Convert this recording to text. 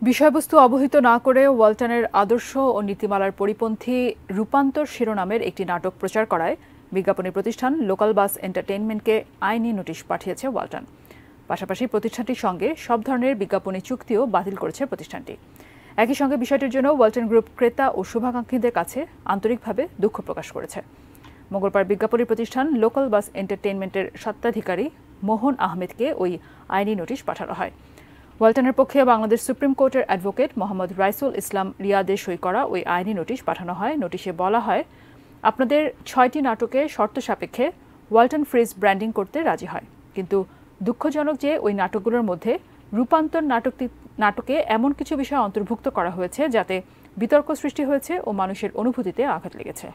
বিষয়বস্তু অবহিত না করে ওয়ালটনের আদর্শ ও নীতিমালার পরিপন্থী রূপান্তর শিরোনামের একটি নাটক প্রচার করায় বিজ্ঞাপনী প্রতিষ্ঠান লোকাল বাস এন্টারটেইনমেন্টকে আইনি নোটিশ পাঠিয়েছে ওয়ালটন। পাশাপাশি প্রতিষ্ঠানটির সঙ্গে সব ধরনের বিজ্ঞাপনী চুক্তিও বাতিল করেছে প্রতিষ্ঠানটি। একই সঙ্গে বিষয়টির জন্য ওয়ালটন গ্রুপ ক্রেতা ও শুভাকাঙ্ক্ষীদের কাছে আন্তরিকভাবে দুঃখ প্রকাশ করেছে। মঙ্গলবার বিজ্ঞাপনী প্রতিষ্ঠান লোকাল বাস এন্টারটেইনমেন্টের স্বত্বাধিকারী মোহন আহমেদকে ওই আইনি নোটিশ পাঠানো হয়। ওয়ালটনের পক্ষে বাংলাদেশ সুপ্রিম কোর্টের অ্যাডভোকেট মোহাম্মদ রাইসুল ইসলাম রিয়াদের সই করা ওই আইনি নোটিশ পাঠানো হয়। নোটিশে বলা হয়, আপনাদের ৬টি নাটকে শর্ত সাপেক্ষে ওয়ালটন ফ্রিজ ব্র্যান্ডিং করতে রাজি হয়, কিন্তু দুঃখজনক যে ওই নাটকগুলোর মধ্যে রূপান্তর নাটকে এমন কিছু বিষয় অন্তর্ভুক্ত করা হয়েছে যাতে বিতর্ক সৃষ্টি হয়েছে ও মানুষের অনুভূতিতে আঘাত লেগেছে।